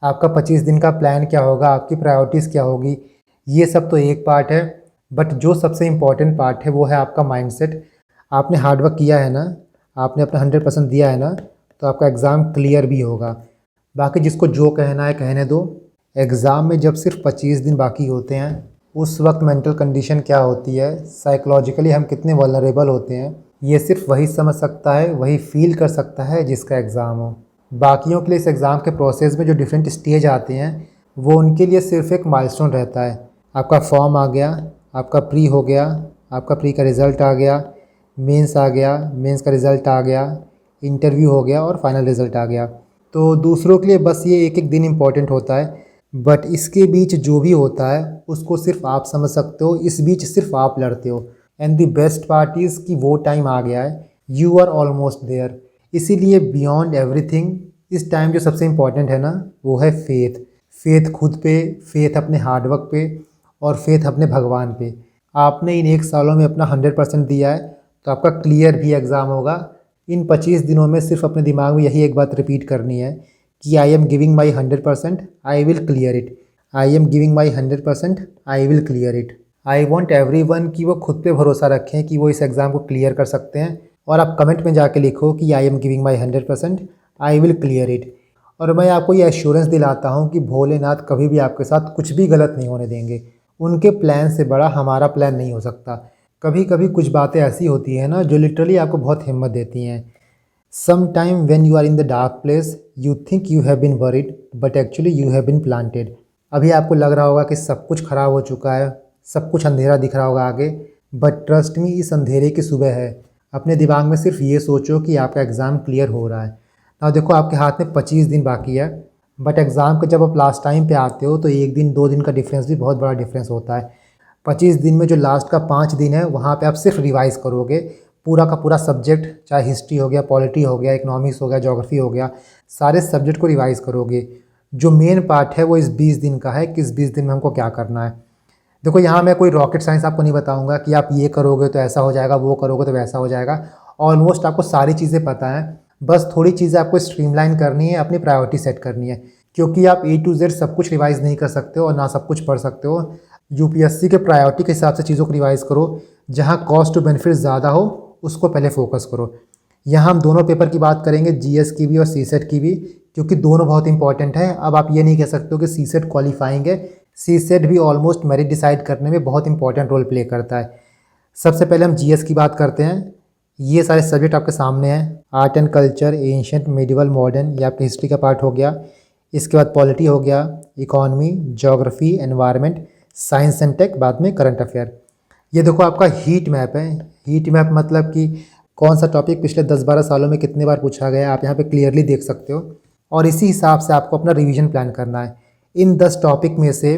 आपका 25 दिन का प्लान क्या होगा, आपकी प्रायोरिटीज़ क्या होगी, ये सब तो एक पार्ट है। बट जो सबसे इम्पॉर्टेंट पार्ट है वो है आपका माइंडसेट। आपने हार्डवर्क किया है ना, आपने अपना 100% दिया है ना, तो आपका एग्ज़ाम क्लियर भी होगा। बाकी जिसको जो कहना है कहने दो। एग्ज़ाम में जब सिर्फ 25 दिन बाकी होते हैं, उस वक्त मेंटल कंडीशन क्या होती है, साइकोलॉजिकली हम कितने वल्नरेबल होते हैं, ये सिर्फ वही समझ सकता है, वही फील कर सकता है जिसका एग्ज़ाम हो। बाकियों के लिए इस एग्ज़ाम के प्रोसेस में जो डिफरेंट स्टेज आते हैं, वो उनके लिए सिर्फ एक माइलस्टोन रहता है। आपका फॉर्म आ गया, आपका प्री हो गया, आपका प्री का रिज़ल्ट आ गया, मेंस आ गया, मेंस का रिज़ल्ट आ गया, इंटरव्यू हो गया और फाइनल रिज़ल्ट आ गया। तो दूसरों के लिए बस ये एक एक दिन इम्पॉर्टेंट होता है, बट इसके बीच जो भी होता है उसको सिर्फ आप समझ सकते हो, इस बीच सिर्फ आप लड़ते हो। And the best part is कि वो टाइम आ गया है, यू आर ऑलमोस्ट देयर। इसीलिए बियॉन्ड एवरीथिंग इस टाइम जो सबसे इम्पॉर्टेंट है ना, वो है फेथ। फेथ खुद पे, फेथ अपने हार्डवर्क पे और फेथ अपने भगवान पे। आपने इन 1 सालों में अपना 100% दिया है, तो आपका क्लियर भी एग्ज़ाम होगा। इन 25 दिनों में सिर्फ अपने दिमाग में यही एक बात रिपीट करनी है कि I am giving my 100%, I will clear it. I am giving my 100%, I will clear it. I want every one कि वो खुद पे भरोसा रखें कि वो इस एग्ज़ाम को क्लियर कर सकते हैं। और आप कमेंट में जाके लिखो कि I am giving my 100%, I will clear it. और मैं आपको ये एश्योरेंस दिलाता हूँ कि भोलेनाथ कभी भी आपके साथ कुछ भी गलत नहीं होने देंगे। उनके प्लान से बड़ा हमारा प्लान नहीं हो सकता। कभी कभी कुछ बातें ऐसी होती हैं ना, जो लिटरली आपको बहुत हिम्मत देती हैं। Some time when you are in the dark place, you think you have been worried, but actually you have been planted. अभी आपको लग रहा होगा कि सब कुछ ख़राब हो चुका है, सब कुछ अंधेरा दिख रहा होगा आगे, बट ट्रस्ट मी, इस अंधेरे की सुबह है। अपने दिमाग में सिर्फ ये सोचो कि आपका एग्ज़ाम क्लियर हो रहा है। ना देखो, आपके हाथ में 25 दिन बाकी है, बट एग्ज़ाम के जब आप लास्ट टाइम पे आते हो तो 1 दिन 2 दिन का डिफरेंस भी बहुत बड़ा डिफरेंस होता है। 25 दिन में जो लास्ट का 5 दिन है, वहाँ पे आप सिर्फ रिवाइज़ करोगे पूरा का पूरा सब्जेक्ट, चाहे हिस्ट्री हो गया, पॉलिटी हो गया, इकोनॉमिक्स हो गया, ज्योग्राफी हो गया, सारे सब्जेक्ट को रिवाइज़ करोगे। जो मेन पार्ट है वो इस 20 दिन का है कि इस 20 दिन में हमको क्या करना है। देखो, यहाँ मैं कोई रॉकेट साइंस आपको नहीं बताऊंगा कि आप ये करोगे तो ऐसा हो जाएगा, वो करोगे तो वैसा हो जाएगा। ऑलमोस्ट आपको सारी चीज़ें पता हैं, बस थोड़ी चीज़ें आपको स्ट्रीमलाइन करनी है, अपनी प्रायोरिटी सेट करनी है। क्योंकि आप A to Z सब कुछ रिवाइज़ नहीं कर सकते हो और ना सब कुछ पढ़ सकते हो। यूपीएससी के प्रायोरिटी के हिसाब से चीज़ों को रिवाइज़ करो। जहाँ कॉस्ट टू बेनिफिट ज़्यादा हो उसको पहले फोकस करो। यहाँ हम दोनों पेपर की बात करेंगे, जीएस की भी और सीसेट की भी, क्योंकि दोनों बहुत इंपॉर्टेंट है। अब आप ये नहीं कह सकते हो कि सीसेट क्वालिफाइंग है, सीसेट भी ऑलमोस्ट मेरिट डिसाइड करने में बहुत इंपॉर्टेंट रोल प्ले करता है। सबसे पहले हम जीएस की बात करते हैं। ये सारे सब्जेक्ट आपके सामने हैं। Art and culture, ancient, medieval, modern, ये आपके हिस्ट्री का पार्ट हो गया। इसके बाद पॉलिटी हो गया, economy, geography, environment, science and tech, बाद में करंट अफेयर। ये देखो आपका हीट मैप है। हीट मैप मतलब कि कौन सा टॉपिक पिछले 10-12 सालों में कितने बार पूछा गया है, आप यहाँ पे क्लियरली देख सकते हो। और इसी हिसाब से आपको अपना रिवीजन प्लान करना है। इन 10 टॉपिक में से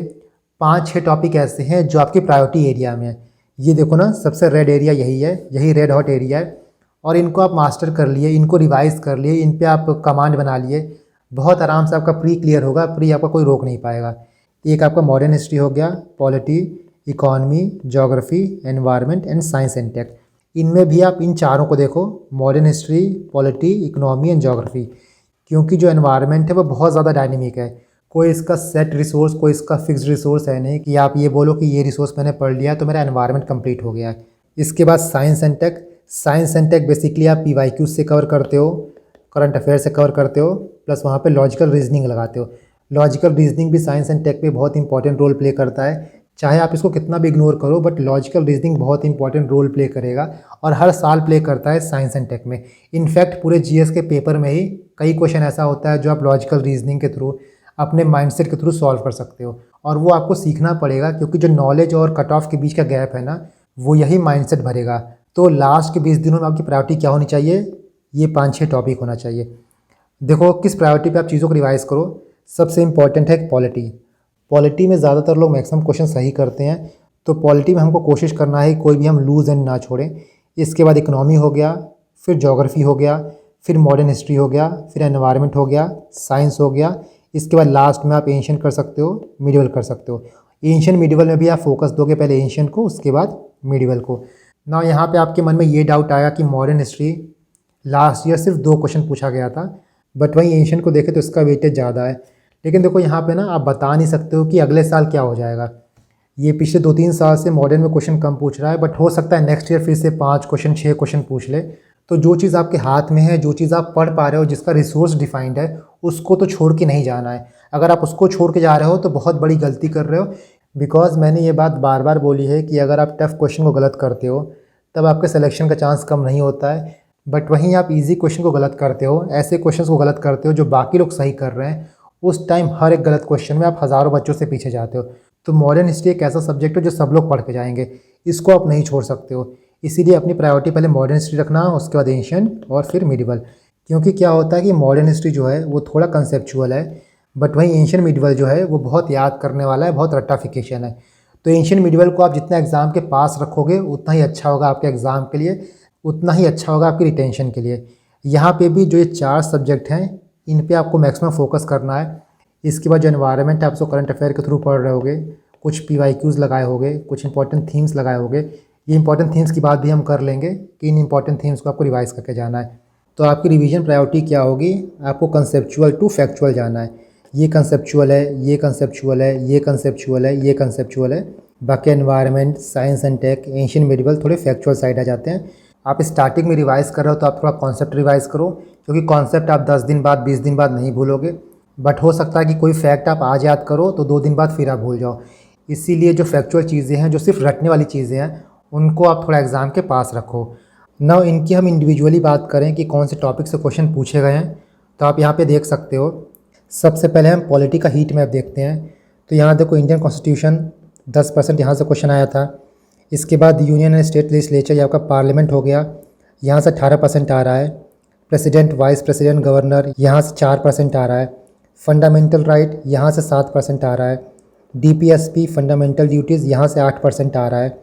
5-6 टॉपिक ऐसे हैं जो आपकी प्रायोरिटी एरिया में है। ये देखो ना, सबसे रेड एरिया यही है, यही रेड हॉट एरिया है। और इनको आप मास्टर कर लिए, इनको रिवाइज कर लिए, इन पे आप कमांड बना लिए, बहुत आराम से आपका प्री क्लियर होगा। प्री आपका कोई रोक नहीं पाएगा। एक आपका मॉडर्न हिस्ट्री हो गया, polity, economy, geography, environment and science and tech. इनमें भी आप इन चारों को देखो, modern history, polity, economy and geography. क्योंकि जो एनवायरनमेंट है वो बहुत ज़्यादा डायनेमिक है। कोई इसका सेट रिसोर्स, कोई इसका फिक्स्ड रिसोर्स है नहीं कि आप ये बोलो कि ये रिसोर्स मैंने पढ़ लिया तो मेरा एनवायरनमेंट कंप्लीट हो गया है। इसके बाद science and tech. Science and tech basically आप PYQ से कवर करते हो, करंट अफेयर से कवर करते हो, प्लस वहाँ पे लॉजिकल रीजनिंग लगाते हो। लॉजिकल रीजनिंग भी साइंस एंड टेक पे बहुत इंपॉर्टेंट रोल प्ले करता है। चाहे आप इसको कितना भी इग्नोर करो, बट लॉजिकल रीजनिंग बहुत इंपॉर्टेंट रोल प्ले करेगा और हर साल प्ले करता है साइंस एंड टेक में। इनफैक्ट पूरे जीएस के पेपर में ही कई क्वेश्चन ऐसा होता है जो आप लॉजिकल रीजनिंग के थ्रू, अपने माइंडसेट के थ्रू सॉल्व कर सकते हो। और वो आपको सीखना पड़ेगा, क्योंकि जो नॉलेज और कट ऑफ के बीच का गैप है ना, वो यही माइंडसेट भरेगा। तो लास्ट के 20 दिनों में आपकी प्रायोरिटी क्या होनी चाहिए? ये 5-6 टॉपिक होना चाहिए। देखो किस प्रायोरिटी पे आप चीज़ों को रिवाइज़ करो। सबसे इंपॉर्टेंट है पॉलिटी। पॉलिटी में ज़्यादातर लोग मैक्सिमम क्वेश्चन सही करते हैं, तो पॉलिटी में हमको कोशिश करना है कोई भी हम लूज़ एंड ना छोड़ें। इसके बाद इकोनॉमी हो गया, फिर ज्योग्राफी हो गया, फिर मॉडर्न हिस्ट्री हो गया, फिर एनवायरनमेंट हो गया, साइंस हो गया। इसके बाद लास्ट में आप एंशिएंट कर सकते हो, मिडिवल कर सकते हो। एंशिएंट मिडिवल में भी आप फोकस दोगे, पहले एंशिएंट को, उसके बाद मिडिवल को। ना यहाँ पे आपके मन में ये डाउट आया कि मॉडर्न हिस्ट्री लास्ट ईयर सिर्फ 2 क्वेश्चन पूछा गया था, बट वहीं एंशिएंट को देखें तो इसका वेटेज ज़्यादा है। लेकिन देखो यहाँ पे ना आप बता नहीं सकते हो कि अगले साल क्या हो जाएगा। ये पिछले 2-3 साल से मॉडर्न में क्वेश्चन कम पूछ रहा है, बट हो सकता है नेक्स्ट ईयर फिर से 5 क्वेश्चन 6 क्वेश्चन पूछ ले। तो जो चीज़ आपके हाथ में है, जो चीज़ आप पढ़ पा रहे हो, जिसका रिसोर्स डिफाइंड है, उसको तो छोड़ के नहीं जाना है। अगर आप उसको छोड़ के जा रहे हो तो बहुत बड़ी गलती कर रहे हो। बिकॉज मैंने ये बात बार बार बोली है कि अगर आप टफ़ क्वेश्चन को गलत करते हो तब आपके सिलेक्शन का चांस कम नहीं होता है, बट वहीं आप इजी क्वेश्चन को गलत करते हो, ऐसे क्वेश्चंस को गलत करते हो जो बाकी लोग सही कर रहे हैं, उस टाइम हर एक गलत क्वेश्चन में आप हज़ारों बच्चों से पीछे जाते हो। तो मॉडर्न हिस्ट्री एक ऐसा सब्जेक्ट है जो सब लोग पढ़ के जाएंगे, इसको आप नहीं छोड़ सकते हो। इसीलिए अपनी प्रायोरिटी पहले मॉडर्न हिस्ट्री रखना, उसके बाद एंशिएंट और फिर मिडिवल। क्योंकि क्या होता है कि मॉडर्न हिस्ट्री जो है वो थोड़ा कंसेप्चुअल है, बट वहीं एंशिएंट मिडिवल जो है वो बहुत याद करने वाला है, बहुत रट्टाफिकेशन है। तो एंशिएंट मिडिवल को आप जितना एग्ज़ाम के पास रखोगे उतना ही अच्छा होगा आपके एग्ज़ाम के लिए, उतना ही अच्छा होगा आपकी रिटेंशन के लिए। यहाँ पे भी जो ये 4 सब्जेक्ट हैं इन पे आपको मैक्सिमम फोकस करना है। इसके बाद जो एनवायरनमेंट है, आप उसको करंट अफेयर के थ्रू पढ़ रहे होगे, कुछ PYQs लगाए होगे, कुछ इंपॉर्टेंट थीम्स लगाए होगे। ये इंपॉर्टेंट थीम्स की बात भी हम कर लेंगे कि इन इंपॉर्टेंट थीम्स को आपको रिवाइज़ करके जाना है। तो आपकी रिवीजन प्रायोरिटी क्या होगी, आपको कंसेप्चुअल टू फैक्चुअल जाना है। ये कंसेप्चुअल है, ये कंसेप्चुअल है, ये कंसेप्चुअल है, ये कंसेप्चुअल है। बाकी environment, science and tech, ancient medieval थोड़े फैक्चुअल साइड आ जाते हैं। आप स्टार्टिंग में रिवाइज़ कर रहे हो तो आप थोड़ा कॉन्सेप्ट रिवाइज़ करो, क्योंकि कॉन्सेप्ट आप 10 दिन बाद 20 दिन बाद नहीं भूलोगे। बट हो सकता है कि कोई फैक्ट आप आज याद करो तो 2 दिन बाद फिर आप भूल जाओ। इसीलिए जो फैक्चुअल चीज़ें हैं, जो सिर्फ रटने वाली चीज़ें हैं, उनको आप थोड़ा एग्ज़ाम के पास रखो। ना इनकी हम इंडिविजुअली बात करें कि कौन से टॉपिक से क्वेश्चन पूछे गए हैं, तो आप यहाँ पे देख सकते हो। सबसे पहले हम पॉलिटी का हीट मैप देखते हैं। तो यहाँ देखो इंडियन कॉन्स्टिट्यूशन 10% यहाँ से क्वेश्चन आया था। इसके बाद यूनियन एंड स्टेट लेजिस्लेचर, ये आपका पार्लियामेंट हो गया, यहाँ से 18% आ रहा है। प्रेसिडेंट, वाइस प्रेसिडेंट, गवर्नर, यहाँ से 4% आ रहा है। फंडामेंटल राइट, यहाँ से 7% आ रहा है। DPSP, फंडामेंटल ड्यूटीज़, यहाँ से 8% आ रहा है।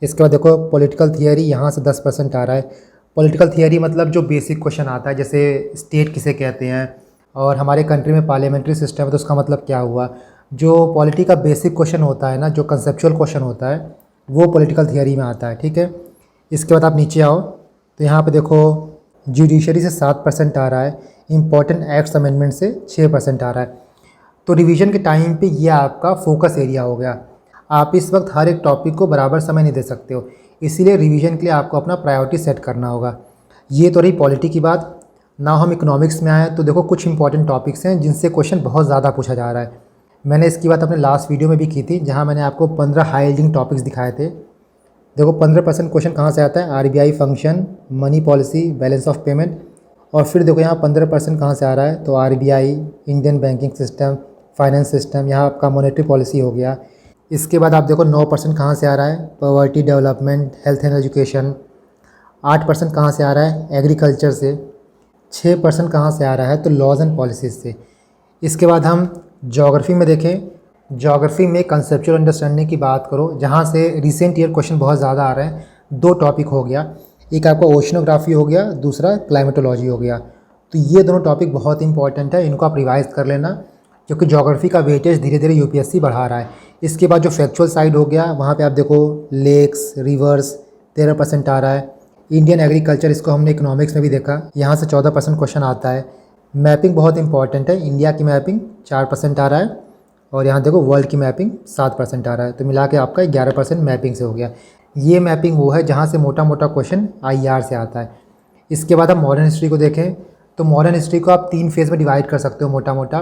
इसके बाद देखो पॉलिटिकल थियरी, यहाँ से 10% आ रहा है। पॉलिटिकल थियरी मतलब जो बेसिक क्वेश्चन आता है, जैसे स्टेट किसे कहते हैं और हमारे कंट्री में पार्लियामेंट्री सिस्टम है तो उसका मतलब क्या हुआ। जो पॉलिटी का बेसिक क्वेश्चन होता है ना, जो कंसेप्चुअल क्वेश्चन होता है, वो पॉलिटिकल थियरी में आता है, ठीक है। इसके बाद आप नीचे आओ तो यहाँ पे देखो जुडिशरी से 7% आ रहा है, इंपॉर्टेंट एक्ट्स अमेंडमेंट से 6% आ रहा है। तो रिवीजन के टाइम पे ये आपका फोकस एरिया हो गया। आप इस वक्त हर एक टॉपिक को बराबर समय नहीं दे सकते हो, इसीलिए रिवीजन के लिए आपको अपना प्रायोरिटी सेट करना होगा। ये तो रही पॉलिटी की बात। ना हम इकोनॉमिक्स में आए तो देखो कुछ इंपॉर्टेंट टॉपिक्स हैं जिनसे क्वेश्चन बहुत ज़्यादा पूछा जा रहा है। मैंने इसकी बात अपने लास्ट वीडियो में भी की थी, जहाँ मैंने आपको 15 हाई यील्डिंग टॉपिक्स दिखाए थे। देखो 15% क्वेश्चन कहाँ से आता है, RBI function, money policy, balance of payment. और फिर देखो यहाँ 15% कहाँ से आ रहा है, तो RBI, Indian banking system, finance system, यहाँ आपका मॉनेटरी पॉलिसी हो गया। इसके बाद आप देखो 9% कहाँ से आ रहा है, poverty development, health and education. 8% कहाँ से आ रहा है, एग्रीकल्चर से। 6% कहाँ से आ रहा है, तो लॉज एंड पॉलिसीज़ से। इसके बाद हम ज्योग्राफी में देखें, ज्योग्राफी में कंसेप्चुअल अंडरस्टैंडिंग की बात करो, जहाँ से रिसेंट ईयर क्वेश्चन बहुत ज़्यादा आ रहे हैं। 2 टॉपिक हो गया, एक आपका ओशनोग्राफी हो गया, दूसरा क्लाइमेटोलॉजी हो गया। तो ये दोनों टॉपिक बहुत इंपॉर्टेंट है, इनको आप रिवाइज़ कर लेना, क्योंकि ज्योग्राफी का वेटेज धीरे धीरे UPSC बढ़ा रहा है। इसके बाद जो फैक्चुअल साइड हो गया, वहाँ पे आप देखो लेक्स, रिवर्स 13% आ रहा है। इंडियन एग्रीकल्चर, इसको हमने इकोनॉमिक्स में भी देखा, यहाँ से 14% क्वेश्चन आता है। मैपिंग बहुत इंपॉर्टेंट है, इंडिया की मैपिंग 4% आ रहा है, और यहाँ देखो वर्ल्ड की मैपिंग 7% आ रहा है। तो मिला के आपका 11% मैपिंग से हो गया। ये मैपिंग वो है जहाँ से मोटा मोटा क्वेश्चन IR से आता है। इसके बाद हम मॉडर्न हिस्ट्री को देखें, तो मॉडर्न हिस्ट्री को आप 3 फेज़ में डिवाइड कर सकते हो मोटा मोटा।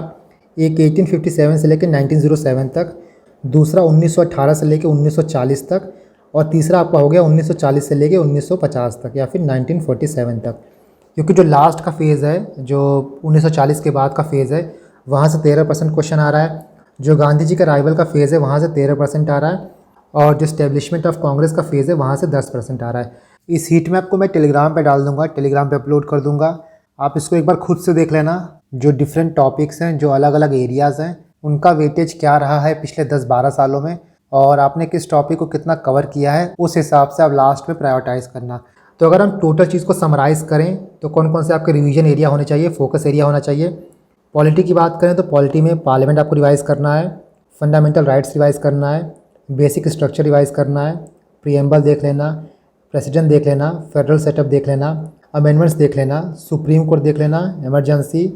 एक 1857 से लेकर 1907 तक, दूसरा 1918 से लेकर 1940 तक, और तीसरा आपका हो गया 1940 से लेकर 1950 तक या फिर 1947 तक। क्योंकि जो लास्ट का फेज़ है, जो 1940 के बाद का फेज़ है, वहाँ से 13% क्वेश्चन आ रहा है। जो गांधी जी का राइवल का फेज़ है, वहाँ से 13% आ रहा है, और जो एस्टेब्लिशमेंट ऑफ कांग्रेस का फेज़ है, वहाँ से 10% आ रहा है। इस हीट मैप को मैं टेलीग्राम पे डाल दूँगा, टेलीग्राम पे अपलोड कर दूँगा। आप इसको एक बार खुद से देख लेना, जो डिफरेंट टॉपिक्स हैं, जो अलग अलग एरियाज़ हैं, उनका वेटेज क्या रहा है पिछले 10-12 सालों में, और आपने किस टॉपिक को कितना कवर किया है, उस हिसाब से आप लास्ट में प्रायोरिटाइज़ करना। तो अगर हम टोटल चीज़ को समराइज़ करें तो कौन कौन से आपके रिवीजन एरिया होने चाहिए, फोकस एरिया होना चाहिए। पॉलिटी की बात करें तो पॉलिटी में पार्लियामेंट आपको रिवाइज़ करना है, फंडामेंटल राइट्स रिवाइज़ करना है, बेसिक स्ट्रक्चर रिवाइज़ करना है, प्रीएम्बल देख लेना, प्रेसिडेंट देख लेना, फेडरल सेटअप देख लेना, अमेंडमेंट्स देख लेना, सुप्रीम कोर्ट देख लेना, इमरजेंसी,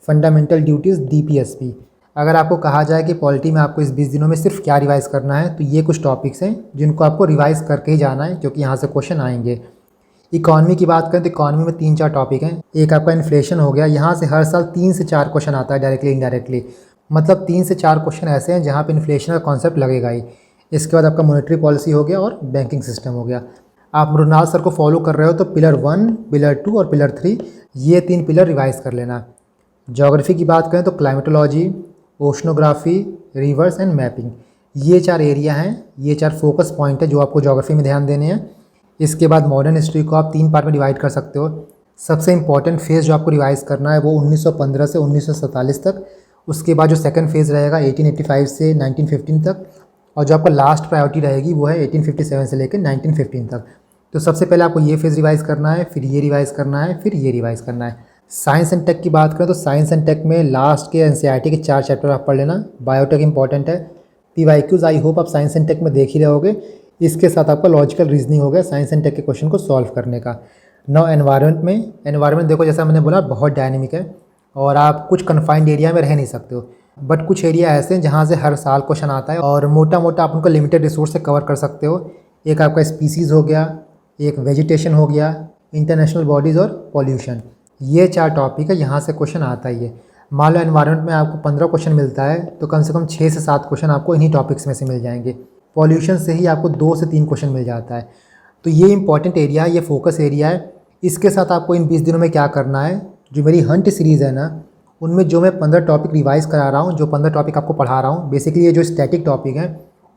फंडामेंटल ड्यूटीज़, DPSP। अगर आपको कहा जाए कि पॉलिटी में आपको इस 20 दिनों में सिर्फ क्या रिवाइज़ करना है, तो ये कुछ टॉपिक्स हैं जिनको आपको रिवाइज़ करके ही जाना है, क्योंकि यहाँ से क्वेश्चन आएंगे। इकॉनमी की बात करें तो इकॉनमी में 3-4 टॉपिक हैं। एक आपका इन्फ्लेशन हो गया, यहाँ से हर साल 3 से 4 क्वेश्चन आता है डायरेक्टली इनडायरेक्टली, मतलब 3 से 4 क्वेश्चन ऐसे हैं जहाँ पे इन्फ्लेशन का कॉन्सेप्ट लगेगा ही। इसके बाद आपका मॉनेटरी पॉलिसी हो गया और बैंकिंग सिस्टम हो गया। आप मृणाल सर को फॉलो कर रहे हो तो पिलर 1, पिलर 2 और पिलर 3 ये 3 पिलर रिवाइज़ कर लेना। ज्योग्राफी की बात करें तो climatology, oceanography, reverse and mapping, ये 4 एरिया हैं, ये 4 फोकस पॉइंट है जो आपको ज्योग्राफी में ध्यान देने हैं। इसके बाद मॉडर्न हिस्ट्री को आप 3 पार्ट में डिवाइड कर सकते हो। सबसे इंपॉर्टेंट फेज़ जो आपको रिवाइज़ करना है वो 1915 से 1947 तक, उसके बाद जो सेकंड फेज़ रहेगा 1885 से 1915 तक, और जो आपका लास्ट प्रायोरिटी रहेगी वो है 1857 से लेकर 1915 तक। तो सबसे पहले आपको ये फेज़ रिवाइज़ करना है, फिर ये रिवाइज़ करना है, फिर ये रिवाइज़ करना है। साइंस एंड टेक की बात करें तो साइंस एंड टेक में लास्ट के एनसीईआरटी के 4 चैप्टर आप पढ़ लेना। बायोटेक इंपॉर्टेंट है। पीवाईक्यूज़ आई होप आप साइंस एंड टेक में देख ही रहोगे। इसके साथ आपका लॉजिकल रीजनिंग हो गया साइंस एंड टेक के क्वेश्चन को सॉल्व करने का। नाउ एनवायरनमेंट देखो, जैसा मैंने बोला बहुत डायनेमिक है और आप कुछ कन्फाइंड एरिया में रह नहीं सकते हो, बट कुछ एरिया ऐसे हैं जहाँ से हर साल क्वेश्चन आता है और मोटा मोटा आप उनको लिमिटेड रिसोर्स से कवर कर सकते हो। एक आपका स्पीसीज़ हो गया, एक वेजिटेशन हो गया, इंटरनेशनल बॉडीज़ और पॉल्यूशन, ये 4 टॉपिक है, यहाँ से क्वेश्चन आता ही है। मान लो एनवायरनमेंट में आपको 15 क्वेश्चन मिलता है तो कम से कम 6 से 7 क्वेश्चन आपको इन्हीं टॉपिक्स में से मिल जाएंगे। पॉल्यूशन से ही आपको 2 से 3 क्वेश्चन मिल जाता है। तो ये इंपॉर्टेंट एरिया है, ये फोकस एरिया है। इसके साथ आपको इन 20 दिनों में क्या करना है, जो मेरी हंट सीरीज़ है ना, उनमें जो मैं 15 टॉपिक रिवाइज़ करा रहा हूँ, जो 15 टॉपिक आपको पढ़ा रहा हूँ, बेसिकली ये जो स्टैटिक टॉपिक हैं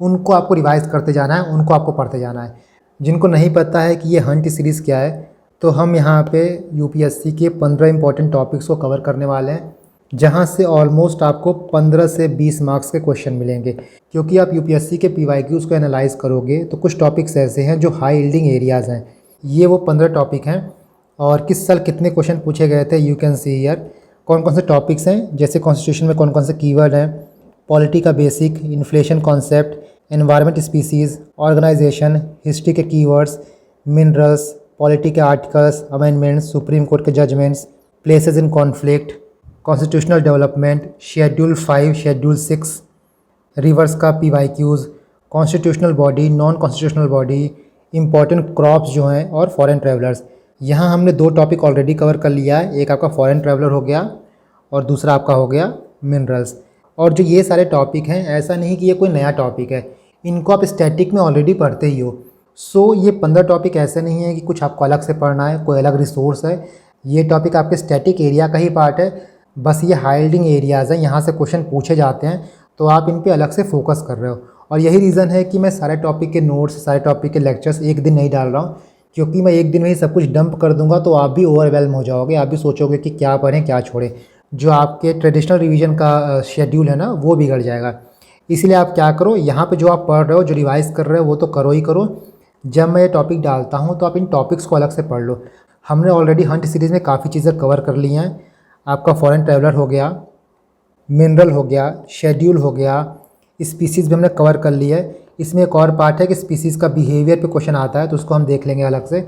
उनको आपको रिवाइज़ करते जाना है, उनको आपको पढ़ते जाना है। जिनको नहीं पता है कि ये हंट सीरीज़ क्या है, तो हम यहाँ पे यूपीएससी के 15 इंपॉर्टेंट टॉपिक्स को कवर करने वाले हैं, जहाँ से ऑलमोस्ट आपको 15 से 20 मार्क्स के क्वेश्चन मिलेंगे। क्योंकि आप यूपीएससी के पीवाईक्यूज़ को एनालाइज करोगे तो कुछ टॉपिक्स ऐसे हैं जो हाई यील्डिंग एरियाज़ हैं। ये वो 15 टॉपिक हैं और किस साल कितने क्वेश्चन पूछे गए थे यू कैन सी हियर। कौन कौन से टॉपिक्स हैं, जैसे कॉन्स्टिट्यूशन में कौन कौन से कीवर्ड हैं, पॉलिटी का basic, inflation concept, environment species, organisation, history के कीवर्ड्स, मिनरल्स, पॉलिटी के आर्टिकल्स, अमेंडमेंट्स, सुप्रीम कोर्ट के judgements, places in conflict, constitutional development, schedule 5, schedule 6, rivers का PYQs, constitutional body, non constitutional body, important crops जो हैं और foreign travellers. यहाँ हमने 2 topic already cover कर लिया है, एक आपका फॉरेन ट्रैवलर हो गया और दूसरा आपका हो गया मिनरल्स। और जो ये सारे टॉपिक हैं, ऐसा नहीं कि ये कोई नया टॉपिक है, इनको आप स्टैटिक में ऑलरेडी पढ़ते ही हो। सो ये 15 टॉपिक ऐसे नहीं है कि कुछ आपको अलग से पढ़ना है, कोई अलग रिसोर्स है। ये टॉपिक आपके स्टैटिक एरिया का ही पार्ट है, बस ये हाई यील्डिंग एरियाज़ हैं, यहाँ से क्वेश्चन पूछे जाते हैं, तो आप इन पे अलग से फोकस कर रहे हो। और यही रीज़न है कि मैं सारे टॉपिक के नोट्स, सारे टॉपिक के लेक्चर्स एक दिन नहीं डाल रहा हूँ, क्योंकि मैं एक दिन में ही सब कुछ डंप कर दूंगा तो आप भी ओवरवेल्म हो जाओगे, आप भी सोचोगे कि क्या पढ़ें क्या छोड़ें। जो आपके ट्रेडिशनल रिवीजन का शेड्यूल है ना, वो बिगड़ जाएगा। इसलिए आप क्या करो, यहाँ पे जो आप पढ़ रहे हो, जो रिवाइज़ कर रहे हो, वो तो करो ही करो। जब मैं ये टॉपिक डालता हूँ तो आप इन टॉपिक्स को अलग से पढ़ लो। हमने ऑलरेडी हंट सीरीज़ में काफ़ी चीज़ें कवर कर ली हैं। आपका फॉरेन ट्रैवलर हो गया, मिनरल हो गया, शेड्यूल हो गया, स्पीसीज़ भी हमने कवर कर ली है। इसमें एक और पार्ट है कि स्पीसीज़ का बिहेवियर पे क्वेश्चन आता है, तो उसको हम देख लेंगे अलग से।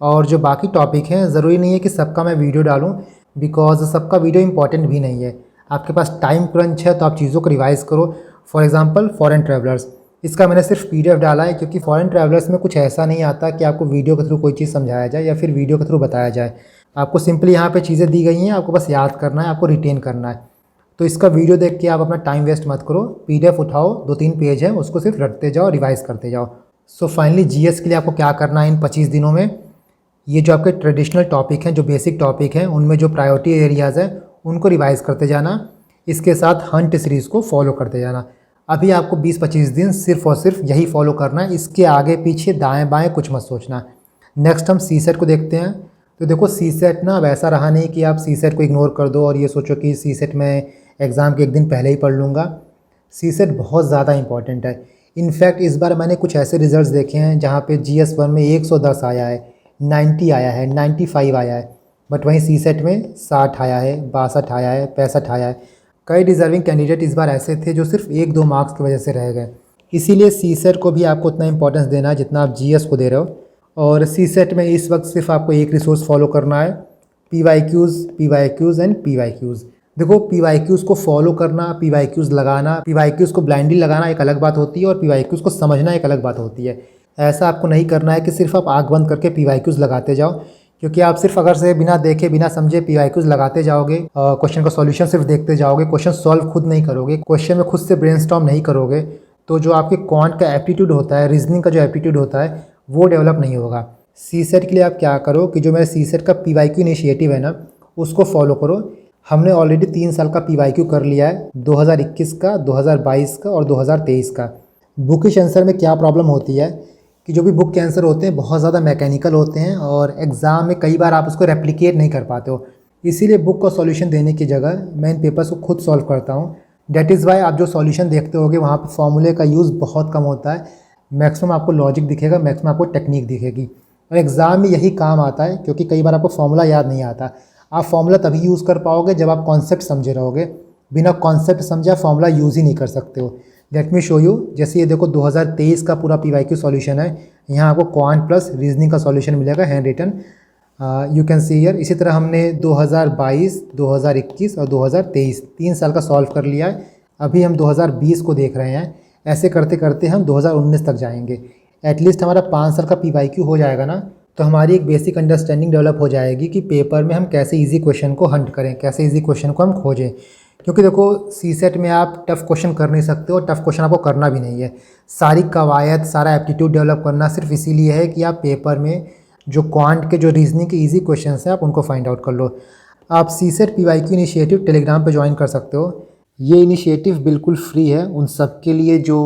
और जो बाकी टॉपिक हैं, ज़रूरी नहीं है कि सबका मैं वीडियो डालूं, बिकॉज सबका वीडियो इंपॉर्टेंट भी नहीं है। आपके पास टाइम क्रंच है तो आप चीज़ों को रिवाइज़ करो। फॉर एग्जांपल फॉरेन ट्रैवलर्स, इसका मैंने सिर्फ पीडीएफ डाला है, क्योंकि फॉरेन ट्रैवलर्स में कुछ ऐसा नहीं आता कि आपको वीडियो के थ्रू कोई चीज़ समझाया जाए या फिर वीडियो के थ्रू बताया जाए। आपको सिंपली यहाँ पे चीज़ें दी गई हैं, आपको बस याद करना है, आपको रिटेन करना है। तो इसका वीडियो देख के आप अपना टाइम वेस्ट मत करो, पीडीएफ उठाओ, 2-3 पेज है, उसको सिर्फ रटते जाओ, रिवाइज़ करते जाओ। सो फाइनली जीएस के लिए आपको क्या करना है इन 25 दिनों में, ये जो आपके ट्रेडिशनल टॉपिक हैं, जो बेसिक टॉपिक हैं, उनमें जो प्रायोरिटी एरियाज़ हैं उनको रिवाइज़ करते जाना। इसके साथ हंट सीरीज़ को फॉलो करते जाना। अभी आपको 20-25 दिन सिर्फ और सिर्फ यही फॉलो करना है, इसके आगे पीछे दाएँ बाएँ कुछ मत सोचना। नेक्स्ट हम सीसेट को देखते हैं। तो देखो सीसेट ना वैसा रहा नहीं कि आप सीसेट को इग्नोर कर दो और ये सोचो कि सीसेट में एग्ज़ाम के एक दिन पहले ही पढ़ लूँगा। सीसेट बहुत ज़्यादा इंपॉर्टेंट है। इनफैक्ट इस बार मैंने कुछ ऐसे रिजल्ट्स देखे हैं जहाँ पे GS1 में 110 आया है, 90 आया है, 95 आया है, बट वहीं सीसेट में 60 आया है, 62 आया है, 65 आया है। कई डिज़र्विंग कैंडिडेट इस बार ऐसे थे जो सिर्फ 1-2 मार्क्स की वजह से रह गए। इसीलिए सीसेट को भी आपको उतना इंपॉर्टेंस देना है जितना आप GS को दे रहे हो। और सीसेट में इस वक्त सिर्फ आपको एक रिसोर्स फॉलो करना है, पीवाईक्यूज़ एंड पीवाईक्यूज़। देखो PYQs को फॉलो करना, PYQs लगाना, PYQs को ब्लाइंडली लगाना एक अलग बात होती है और PYQs को समझना एक अलग बात होती है। ऐसा आपको नहीं करना है कि सिर्फ आप आँख बंद करके PYQs लगाते जाओ, क्योंकि आप सिर्फ अगर से बिना देखे बिना समझे PYQs लगाते जाओगे, क्वेश्चन का सॉल्यूशन सिर्फ देखते जाओगे, क्वेश्चन सॉल्व खुद नहीं करोगे, क्वेश्चन में खुद से ब्रेनस्टॉर्म नहीं करोगे, तो जो आपके क्वांट का एप्टीट्यूड होता है, रीजनिंग का जो एप्टीट्यूड होता है वो डेवलप नहीं होगा। सीसेट के लिए आप क्या करो कि जो मेरा सीसेट का PYQ इनिशिएटिव है ना, उसको फॉलो करो। हमने ऑलरेडी 3 साल का PYQ कर लिया है, 2021 का, 2022 का और 2023 का। बुकिश आंसर में क्या प्रॉब्लम होती है कि जो भी बुक के आंसर होते हैं बहुत ज़्यादा मैकेनिकल होते हैं और एग्ज़ाम में कई बार आप उसको रेप्लिकेट नहीं कर पाते हो। इसीलिए बुक का सॉल्यूशन देने की जगह मैं इन पेपर्स को खुद सॉल्व करता हूँ। डेट इज़ वाई आप जो सॉल्यूशन देखते होगे वहाँ पे फॉर्मूले का यूज़ बहुत कम होता है। मैक्सिमम आपको लॉजिक दिखेगा, मैक्सिमम आपको टेक्निक दिखेगी, और एग्ज़ाम में यही काम आता है, क्योंकि कई बार आपको फॉर्मूला याद नहीं आता। आप फॉर्मूला तभी यूज़ कर पाओगे जब आप कॉन्सेप्ट समझे रहोगे। बिना कॉन्सेप्ट समझे आप फॉर्मूला यूज़ ही नहीं कर सकते हो। Let me show you. जैसे ये देखो 2023 का पूरा PYQ सॉल्यूशन है। यहाँ आपको क्वांट प्लस रीजनिंग का सॉल्यूशन मिलेगा, hand written, you can see here. इसी तरह हमने 2022, 2021 और 2023 3 साल का सॉल्व कर लिया है। अभी हम 2020 को देख रहे हैं। ऐसे करते करते हम 2019 तक जाएंगे। एटलीस्ट हमारा 5 साल का PYQ हो जाएगा ना, तो हमारी एक बेसिक अंडरस्टैंडिंग डेवलप हो जाएगी कि पेपर में हम कैसे इजी क्वेश्चन को हंट करें, कैसे इजी क्वेश्चन को हम खोजें। क्योंकि देखो सीसेट में आप टफ़ क्वेश्चन कर नहीं सकते हो, टफ़ क्वेश्चन आपको करना भी नहीं है। सारी कवायद, सारा एप्टीट्यूड डेवलप करना सिर्फ इसीलिए है कि आप पेपर में जो क्वांट के जो रीजनिंग के इजी क्वेश्चन हैं आप उनको फाइंड आउट कर लो। आप सीसेट PYQ इनिशिएटिव टेलीग्राम पे ज्वाइन कर सकते हो। ये इनिशिएटिव बिल्कुल फ्री है उन सब के लिए जो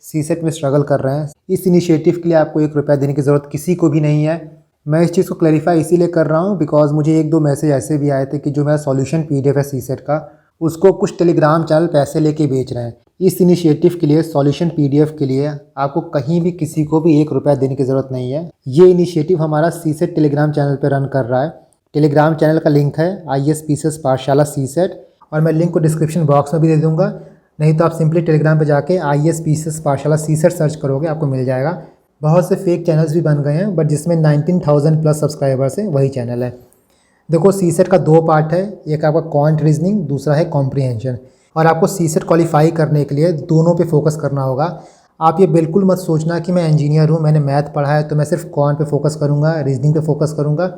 सीसेट में स्ट्रगल कर रहे हैं। इस इनिशिएटिव के लिए आपको 1 रुपया देने की ज़रूरत किसी को भी नहीं है। मैं इस चीज़ को क्लैरिफाई इसीलिए कर रहा हूँ बिकॉज मुझे 1-2 मैसेज ऐसे भी आए थे कि जो मेरा सॉल्यूशन PDF है सीसेट का, उसको कुछ टेलीग्राम चैनल पैसे लेके बेच रहे हैं। इस इनिशिएटिव के लिए, सॉल्यूशन PDF के लिए आपको कहीं भी किसी को भी 1 रुपया देने की ज़रूरत नहीं है। ये इनिशिएटिव हमारा सीसेट टेलीग्राम चैनल पर रन कर रहा है। टेलीग्राम चैनल का लिंक है IAS PCS पाठशाला सीसेट, और मैं लिंक को डिस्क्रिप्शन बॉक्स में भी दे दूँगा। नहीं तो आप सिंपली टेलीग्राम पे जाके IAS PCS पाठशाला सीसेट सर्च करोगे, आपको मिल जाएगा। बहुत से फेक चैनल्स भी बन गए हैं, बट जिसमें 19,000 प्लस सब्सक्राइबर्स हैं वही चैनल है। देखो सीसेट का 2 पार्ट है, एक आपका क्वांट रीजनिंग, दूसरा है कॉम्प्रिहेंशन। और आपको सीसेट क्वालिफाई करने के लिए दोनों पे फोकस करना होगा। आप ये बिल्कुल मत सोचना कि मैं इंजीनियर हूँ, मैंने मैथ पढ़ा है तो मैं सिर्फ क्वांट पे फोकस करूँगा, रीजनिंग पे फोकस करूँगा।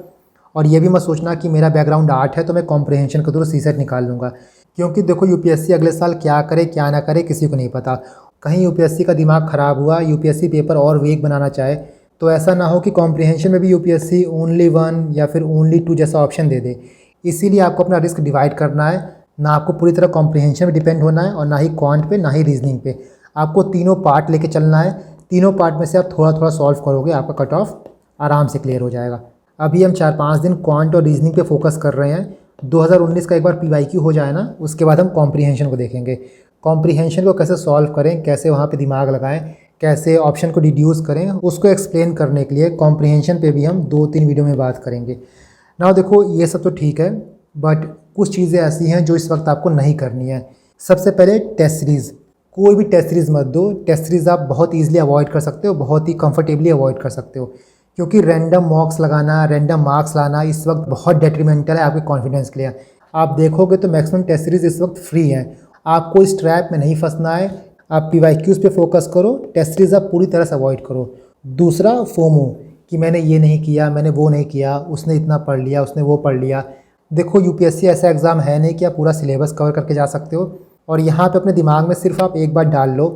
और ये भी मत सोचना कि मेरा बैकग्राउंड आर्ट है तो मैं कॉम्प्रिहेंशन के थ्रू सीसेट निकाल लूँगा। क्योंकि देखो UPSC अगले साल क्या करे क्या ना करे किसी को नहीं पता। कहीं UPSC का दिमाग ख़राब हुआ, UPSC पेपर और वीक बनाना चाहे, तो ऐसा ना हो कि कॉम्प्रिहेंशन में भी UPSC ओनली 1 या फिर ओनली 2 जैसा ऑप्शन दे दे। इसीलिए आपको अपना रिस्क डिवाइड करना है। ना आपको पूरी तरह कॉम्प्रिहेंशन पे डिपेंड होना है और ना ही क्वांट पे, ना ही रीजनिंग पे। आपको तीनों पार्ट लेके चलना है। तीनों पार्ट में से आप थोड़ा थोड़ा सॉल्व करोगे, आपका कट ऑफ आराम से क्लियर हो जाएगा। अभी हम 4-5 दिन क्वांट और रीजनिंग पे फोकस कर रहे हैं। 2019 का एक बार PYQ हो जाए ना, उसके बाद हम कॉम्प्रिहेंशन को देखेंगे। कॉम्प्रिहेंशन को कैसे सॉल्व करें, कैसे वहाँ पे दिमाग लगाएं, कैसे ऑप्शन को डिड्यूस करें, उसको एक्सप्लेन करने के लिए कॉम्प्रिहेंशन पे भी हम 2-3 वीडियो में बात करेंगे। ना देखो ये सब तो ठीक है, बट कुछ चीज़ें ऐसी हैं जो इस वक्त आपको नहीं करनी है। सबसे पहले टेस्ट सीरीज़, कोई भी टेस्ट सीरीज़ मत दो। टेस्ट सीरीज़ आप बहुत ईजिली अवॉइड कर सकते हो, बहुत ही कंफर्टेबली अवॉइड कर सकते हो, क्योंकि रैंडम मॉक्स लगाना, रैंडम मार्क्स लाना इस वक्त बहुत डेट्रीमेंटल है आपके कॉन्फिडेंस के लिए। आप देखोगे तो मैक्सिमम टेस्ट सीरीज़ इस वक्त फ्री हैं। आपको इस ट्रैप में नहीं फंसना है। आप PYQs पे फोकस करो, टेस्ट सीरीज़ आप पूरी तरह से अवॉइड करो। दूसरा फोमो, कि मैंने ये नहीं किया, मैंने वो नहीं किया, उसने इतना पढ़ लिया, उसने वो पढ़ लिया। देखो UPSC ऐसा एग्ज़ाम है नहीं कि आप पूरा सिलेबस कवर करके जा सकते हो। और यहाँ पे अपने दिमाग में सिर्फ आप एक बार डाल लो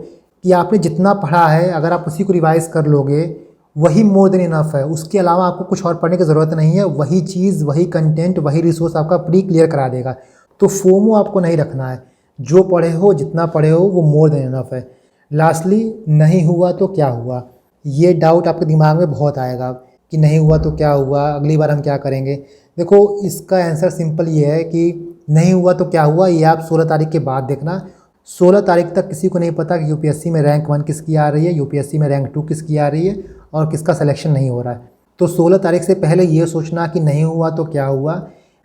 कि आपने जितना पढ़ा है अगर आप उसी को रिवाइज़ कर लोगे वही मोर देन इनफ है। उसके अलावा आपको कुछ और पढ़ने की ज़रूरत नहीं है। वही चीज़, वही कंटेंट, वही रिसोर्स आपका प्री क्लियर करा देगा। तो फोमो आपको नहीं रखना है। जो पढ़े हो, जितना पढ़े हो वो मोर देन इनफ है। लास्टली, नहीं हुआ तो क्या हुआ, ये डाउट आपके दिमाग में बहुत आएगा कि नहीं हुआ तो क्या हुआ, अगली बार हम क्या करेंगे। देखो इसका आंसर सिंपल ये है कि नहीं हुआ तो क्या हुआ, ये आप 16 तारीख के बाद देखना। 16 तारीख तक किसी को नहीं पता कि UPSC में रैंक 1 किसकी आ रही है, UPSC में रैंक 2 किसकी आ रही है और किसका सिलेक्शन नहीं हो रहा है। तो 16 तारीख से पहले ये सोचना कि नहीं हुआ तो क्या हुआ,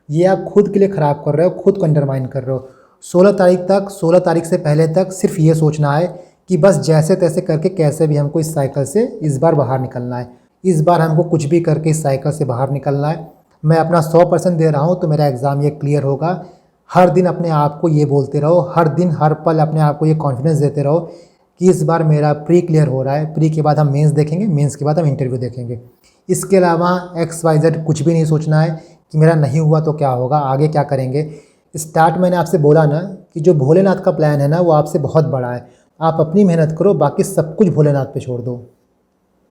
ये आप खुद के लिए ख़राब कर रहे हो, खुद को अंडरमाइन कर रहे हो। 16 तारीख से पहले तक सिर्फ ये सोचना है कि बस जैसे तैसे करके कैसे भी हमको इस साइकिल से इस बार बाहर निकलना है। इस बार हमको कुछ भी करके इस साइकिल से बाहर निकलना है। मैं अपना 100% दे रहा हूँ तो मेरा एग्ज़ाम ये क्लियर होगा। हर दिन अपने आप को ये बोलते रहो, हर दिन हर पल अपने आप को ये कॉन्फिडेंस देते रहो कि इस बार मेरा प्री क्लियर हो रहा है, प्री के बाद हम मेंस देखेंगे, मेंस के बाद हम इंटरव्यू देखेंगे। इसके अलावा XYZ कुछ भी नहीं सोचना है कि मेरा नहीं हुआ तो क्या होगा, आगे क्या करेंगे। स्टार्ट मैंने आपसे बोला ना कि जो भोलेनाथ का प्लान है ना वो आपसे बहुत बड़ा है। आप अपनी मेहनत करो, बाकी सब कुछ भोलेनाथ पे छोड़ दो।